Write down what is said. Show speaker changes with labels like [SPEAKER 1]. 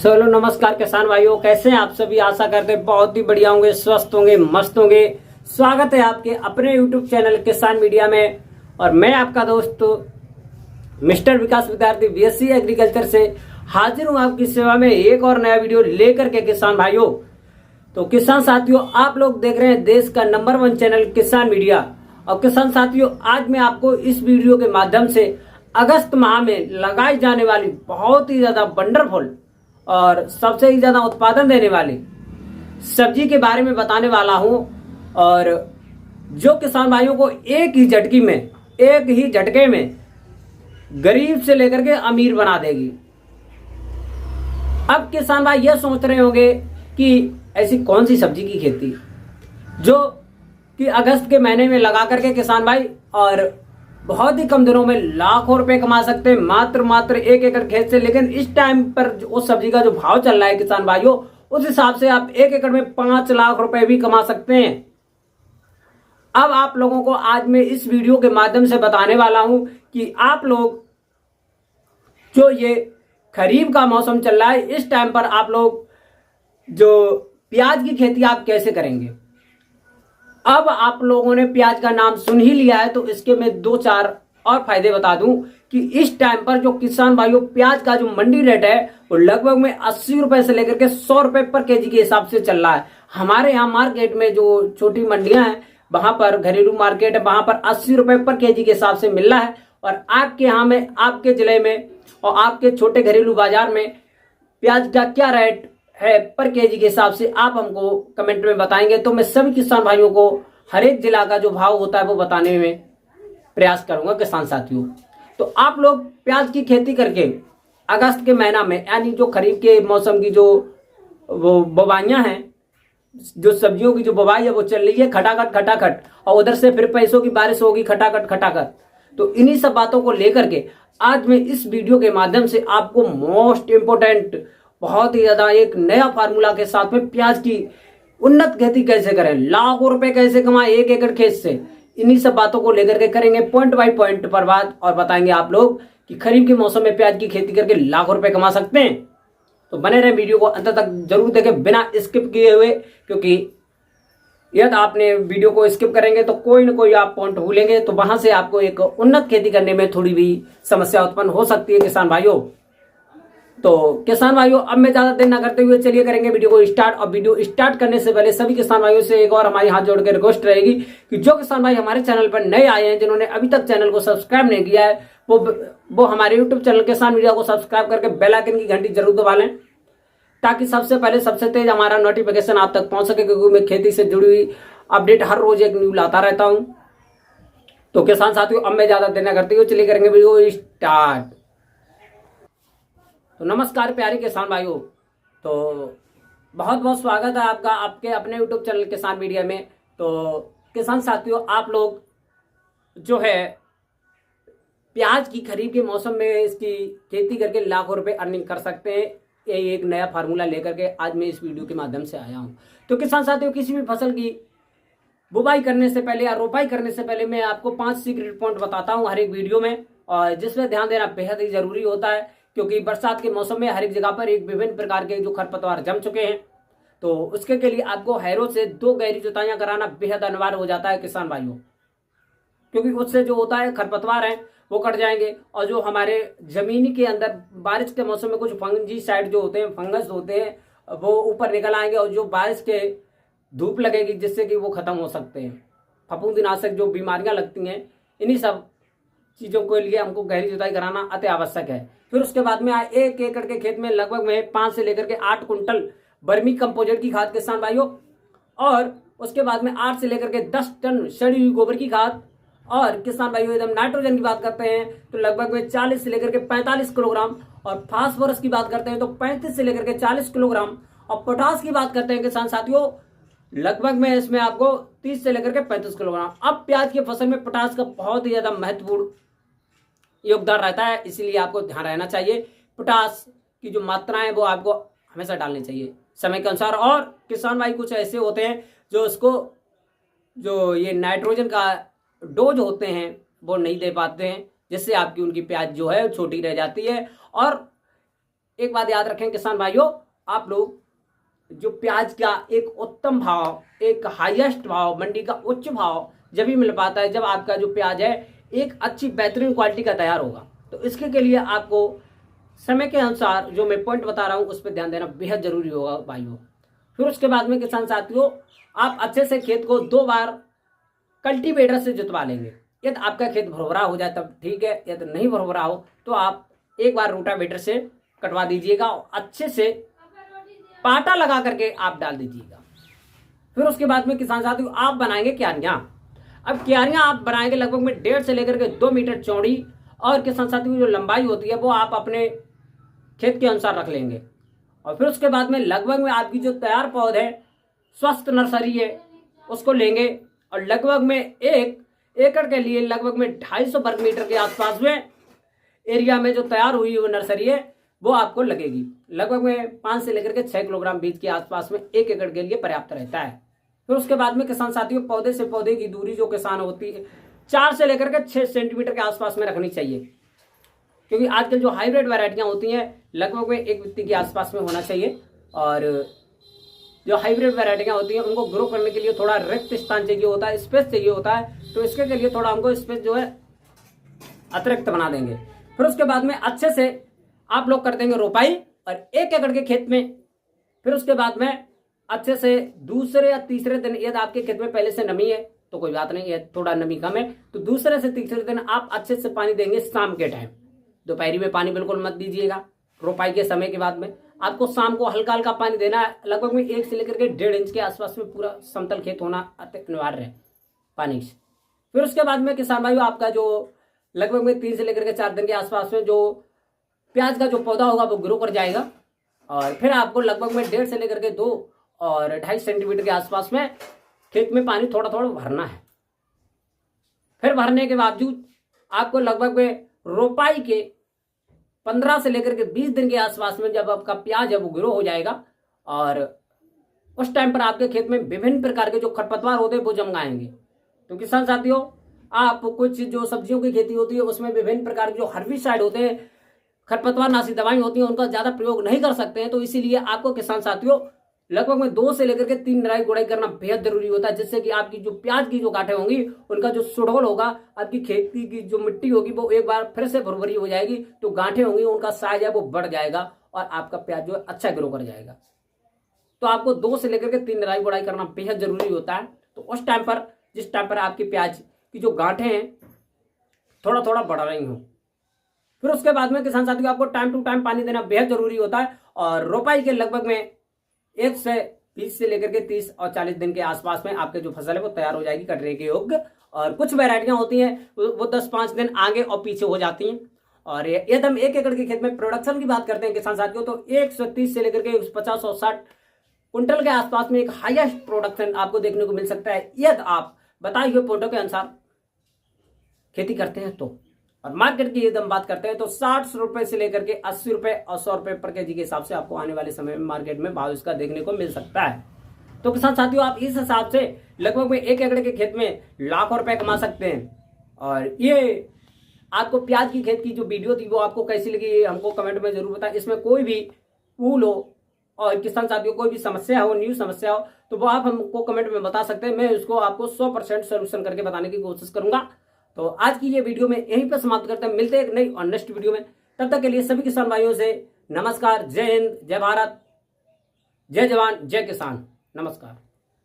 [SPEAKER 1] Hello नमस्कार किसान भाइयों, कैसे हैं आप सभी। आशा करते हैं बहुत ही बढ़िया होंगे, स्वस्थ होंगे, मस्त होंगे। स्वागत है आपके अपने YouTube चैनल किसान मीडिया में। और मैं आपका दोस्त मिस्टर विकास विद्यार्थी BSc एग्रीकल्चर से हाजिर हूं आपकी सेवा में एक और नया वीडियो लेकर के। किसान भाइयों तो किसान साथियों, आप लोग देख रहे हैं देश का नंबर 1 चैनल किसान मीडिया। और किसान साथियों, आज मैं आपको इस वीडियो के माध्यम से अगस्त माह में लगाई जाने वाली बहुत ही ज्यादा वंडरफुल और सबसे ही ज्यादा उत्पादन देने वाली सब्जी के बारे में बताने वाला हूं। और जो किसान भाइयों को एक ही झटके में गरीब से लेकर के अमीर बना देगी। अब किसान भाई ये सोच रहे होंगे कि ऐसी कौन सी सब्जी की खेती जो कि अगस्त के महीने में लगा करके किसान भाई और बहुत ही कम दिनों में लाखों रुपए कमा सकते हैं, मात्र 1 एकड़ खेत से। लेकिन इस टाइम पर उस सब्जी का जो भाव चल रहा है किसान भाइयों, उस हिसाब से आप 1 एकड़ में 5 लाख रुपए भी कमा सकते हैं। अब आप लोगों को आज मैं इस वीडियो के माध्यम से बताने वाला हूं कि आप लोग जो ये खरीफ का मौसम चल रहा है, इस टाइम पर आप लोग जो प्याज की खेती आप कैसे करेंगे। अब आप लोगों ने प्याज का नाम सुन ही लिया है, तो इसके मैं 2-4 और फायदे बता दूं कि इस टाइम पर जो किसान भाइयों प्याज का जो मंडी रेट है वो लगभग में 80 रुपए से लेकर के 100 रुपए पर केजी के हिसाब से चल रहा है। हमारे यहाँ मार्केट में जो छोटी मंडियां हैं, वहां पर घरेलू मार्केट है, वहां पर 80 रुपए पर केजी के हिसाब से मिल रहा है। और आपके यहाँ में, आपके जिले में और आपके छोटे घरेलू बाजार में प्याज का क्या रेट है पर केजी के हिसाब से आप हमको कमेंट में बताएंगे, तो मैं सभी किसान भाइयों को हर एक जिला का जो भाव होता है वो बताने में प्रयास करूंगा किसान साथियों। तो आप लोग प्याज की खेती करके अगस्त के महीना में, यानी जो खरीफ के मौसम की जो वो बुवाइयां हैं, जो सब्जियों की जो बुवाई है वो चल रही है खटाखट, और उधर से फिर पैसों की बारिश होगी खटाखट। तो इन्हीं सब बातों को लेकर के आज मैं इस वीडियो के माध्यम से आपको मोस्ट इंपोर्टेंट, बहुत ही ज्यादा एक नया फार्मूला के साथ में प्याज की उन्नत खेती कैसे करें, लाखों रुपए कैसे कमाएं 1 एकड़ खेत से, इन्हीं सब बातों को लेकर के करेंगे पॉइंट बाय पॉइंट पर बात। और बताएंगे आप लोग कि खरीफ के मौसम में प्याज की खेती करके लाखों रुपए कमा सकते हैं। तो बने रहे वीडियो को अंत तक जरूर देखें बिना स्किप किए हुए, क्योंकि यदि आपने वीडियो को स्किप करेंगे तो कोई ना कोई आप पॉइंट भूलेंगे, तो वहां से आपको एक उन्नत खेती करने में थोड़ी भी समस्या उत्पन्न हो सकती है किसान भाइयों। तो किसान भाइयों, अब मैं ज्यादा देर ना करते हुए चलिए करेंगे वीडियो को स्टार्ट। और वीडियो स्टार्ट करने से पहले सभी किसान भाइयों से एक और हमारी हाथ जोड़ के रिक्वेस्ट रहेगी कि जो किसान भाई हमारे चैनल पर नए आए हैं, जिन्होंने अभी तक चैनल को सब्सक्राइब नहीं किया है, वो हमारे यूट्यूब चैनल किसान मीडिया को सब्सक्राइब करके बेल आइकन की घंटी जरूर दबा लें, ताकि सबसे पहले सबसे तेज हमारा नोटिफिकेशन आप तक पहुंच सके, क्योंकि मैं खेती से जुड़ी हुई अपडेट हर रोज एक न्यू लाता रहता हूं। तो किसान साथियों, अब मैं ज्यादा देर ना करते हुए चलिए करेंगे वीडियो स्टार्ट। तो नमस्कार प्यारे किसान भाइयों, तो बहुत बहुत स्वागत है आपका आपके अपने YouTube चैनल किसान मीडिया में। तो किसान साथियों, आप लोग जो है प्याज की खरीफ के मौसम में इसकी खेती करके लाखों रुपए अर्निंग कर सकते हैं। ये एक नया फार्मूला लेकर के आज मैं इस वीडियो के माध्यम से आया हूँ। तो किसान साथियों, किसी भी फसल की बुवाई करने से पहले या रोपाई करने से पहले मैं आपको 5 सीक्रेट पॉइंट बताता हूँ हर एक वीडियो में, और जिसमें ध्यान देना बेहद ही जरूरी होता है, क्योंकि बरसात के मौसम में हर एक जगह पर एक विभिन्न प्रकार के जो खरपतवार जम चुके हैं। तो उसके के लिए आपको हैरो से 2 गहरी जुताइयां कराना बेहद अनिवार्य हो जाता है किसान भाइयों, क्योंकि उससे जो होता है खरपतवार है वो कट जाएंगे। और जो हमारे जमीनी के अंदर बारिश के मौसम में कुछ फंजीसाइड जो होते हैं, फंगस होते हैं, वो ऊपर निकल आएंगे, और जो बारिश के धूप लगेगी जिससे कि वो खत्म हो सकते हैं। फफूंदीनाशक जो बीमारियां लगती हैं, इन्हीं सब चीजों के लिए हमको गहरी जुताई कराना अति आवश्यक है। फिर उसके बाद में 1 एकड़ के खेत में लगभग में 5 से लेकर के 8 कुंटल वर्मी कंपोजिट की खाद किसान भाइयों, और उसके बाद में 8 से लेकर के 10 टन सड़ी हुई गोबर की खाद, और किसान भाइयों एकदम नाइट्रोजन की बात करते हैं तो लगभग में 40 से लेकर के 45 किलोग्राम, और फास्फोरस की बात करते हैं तो 35 से लेकर के 40 किलोग्राम, और पोटास की बात करते हैं किसान साथियों लगभग में इसमें आपको 30 से लेकर के 35 किलोग्राम। अब प्याज की फसल में पोटास का बहुत ही ज्यादा महत्वपूर्ण योगदान रहता है, इसीलिए आपको ध्यान रहना चाहिए। पोटास की जो मात्रा है वो आपको हमेशा डालनी चाहिए समय के अनुसार। और किसान भाई कुछ ऐसे होते हैं जो उसको जो ये नाइट्रोजन का डोज होते हैं वो नहीं दे पाते हैं, जिससे आपकी उनकी प्याज जो है छोटी रह जाती है। और एक बात याद रखें किसान भाइयों, आप लोग जो प्याज का एक उत्तम भाव, एक हाईएस्ट भाव, मंडी का उच्च भाव जब भी मिल पाता है जब आपका जो प्याज है एक अच्छी बेहतरीन क्वालिटी का तैयार होगा। तो इसके के लिए आपको समय के अनुसार जो मैं पॉइंट बता रहा हूं उस पर ध्यान देना बेहद जरूरी होगा भाइयों। फिर उसके बाद में किसान साथियों, आप अच्छे से खेत को 2 बार कल्टीवेटर से जुतवा लेंगे। यदि आपका खेत भुरभुरा हो जाए तब ठीक है, यदि नहीं भुरभुरा हो तो आप एक बार रोटावेटर से कटवा दीजिएगा और अच्छे से पाटा लगा करके आप डाल दीजिएगा। फिर उसके बाद में किसान साथियों, आप बनाएंगे क्यारियां। अब क्यारियां आप बनाएंगे लगभग में 1.5 से लेकर के 2 मीटर चौड़ी, और किसान साथियों जो लंबाई होती है वो आप अपने खेत के अनुसार रख लेंगे। और फिर उसके बाद में लगभग में आपकी जो तैयार पौधे स्वस्थ नर्सरी है उसको लेंगे, और लगभग में 1 एकड़ के लिए लगभग में 250 वर्ग मीटर के आसपास में एरिया में जो तैयार हुई वो नर्सरी है वो आपको लगेगी। लगभग में 5 से लेकर के 6 किलोग्राम बीज के आसपास में 1 एकड़ के लिए पर्याप्त रहता है। फिर उसके बाद में किसान साथियों, पौधे से पौधे की दूरी जो किसान होती है 4 से लेकर के 6 सेंटीमीटर के आसपास में रखनी चाहिए, क्योंकि आजकल जो हाइब्रिड वैरायटियां होती हैं लगभग में 1 व्यक्ति के आसपास में होना चाहिए, और जो हाइब्रिड वैरायटियां होती हैं उनको ग्रो करने के लिए थोड़ा रिक्त स्थान चाहिए होता है, स्पेस चाहिए होता है। तो इसके लिए थोड़ा हमको स्पेस जो है अतिरिक्त बना देंगे। फिर उसके बाद में अच्छे से आप लोग कर देंगे रोपाई, और 1 एकड़ के खेत में फिर उसके बाद में अच्छे से दूसरे या तीसरे दिन, यदि आपके खेत में पहले से नमी है तो कोई बात नहीं है, थोड़ा नमी कम है तो दूसरे से तीसरे दिन आप अच्छे से पानी देंगे शाम के टाइम। दोपहरी में पानी बिल्कुल मत दीजिएगा। रोपाई के समय के बाद में आपको शाम को हल्का हल्का पानी देना है। लगभग में 1 से लेकर के 1.5 इंच के आसपास में पूरा समतल खेत होना अनिवार्य है पानी से। फिर उसके बाद में किसान भाइयों, आपका जो लगभग में 3 से लेकर के 4 दिन के आसपास में जो प्याज का जो पौधा होगा वो ग्रो कर जाएगा, और फिर आपको लगभग में 1.5 से लेकर के 2 और 2.5 सेंटीमीटर के आसपास में खेत में पानी थोड़ा थोड़ा भरना है। फिर भरने के बावजूद आपको लगभग में रोपाई के 15 से लेकर के 20 दिन के आसपास में जब आपका प्याज है वो ग्रो हो जाएगा, और उस टाइम पर आपके खेत में विभिन्न प्रकार के जो खरपतवार होते हैं वो जम आएंगे। तो किसान साथियों, आप कुछ जो सब्जियों की खेती होती है उसमें विभिन्न प्रकार के जो हर्बिसाइड होते हैं, खरपतवार नाशी दवाई होती हैं, उनका ज्यादा प्रयोग नहीं कर सकते हैं। तो इसीलिए आपको किसान साथियों लगभग में 2 से लेकर के 3 निराई गुड़ाई करना बेहद जरूरी होता है, जिससे कि आपकी जो प्याज की जो गांठें होंगी उनका जो सुडौल होगा, आपकी खेती की जो मिट्टी होगी वो एक बार फिर से भुरभुरी हो जाएगी, तो गांठें होंगी उनका साइज है वो बढ़ जाएगा और आपका प्याज जो है अच्छा ग्रो कर जाएगा। तो आपको 2 से लेकर के 3 निराई गुड़ाई करना बेहद जरूरी होता है। तो उस टाइम पर, जिस टाइम पर आपकी प्याज की जो गांठें हैं थोड़ा थोड़ा बढ़ रही हों, फिर उसके बाद में किसान साथियों आपको टाइम टू टाइम पानी देना बेहद जरूरी होता है। और रोपाई के लगभग में 1 से 20 से लेकर के 30 और 40 दिन के आसपास में आपके जो फसल है वो तैयार हो जाएगी कटने के योग्य। और कुछ वैरायटियां होती हैं वो 10-5 दिन आगे और पीछे हो जाती हैं। और यदि हम 1 एकड़ के खेत में प्रोडक्शन की बात करते हैं किसान साथियों, तो 130 से लेकर के 150 और 60 कुंटल के आसपास में एक हाईएस्ट प्रोडक्शन आपको देखने को मिल सकता है, यदि आप बताए हुए पॉइंटों के अनुसार खेती करते हैं तो। और मार्केट की यदि हम बात करते हैं तो 60 रुपए से लेकर के 80 रुपए और 100 रुपए पर केजी के हिसाब से आपको आने वाले समय में मार्केट में भाव इसका देखने को मिल सकता है। तो किसान साथियों, आप इस हिसाब से लगभग में 1 एकड़ के खेत में लाखों रुपए कमा सकते हैं। और ये आपको प्याज की खेत की जो वीडियो थी वो आपको कैसी लगी हमको कमेंट में जरूर बताएं। इसमें कोई भी भूल हो और किसान साथियों कोई भी समस्या हो, न्यू समस्या हो, तो वो आप हमको कमेंट में बता सकते हैं। मैं उसको आपको 100% सोल्यूशन करके बताने की कोशिश करूंगा। तो आज की ये वीडियो में यहीं पर समाप्त करते हैं। मिलते हैं एक नई और नेक्स्ट वीडियो में। तब तक के लिए सभी किसान भाइयों से नमस्कार। जय हिंद, जय भारत, जय जवान, जय किसान। नमस्कार।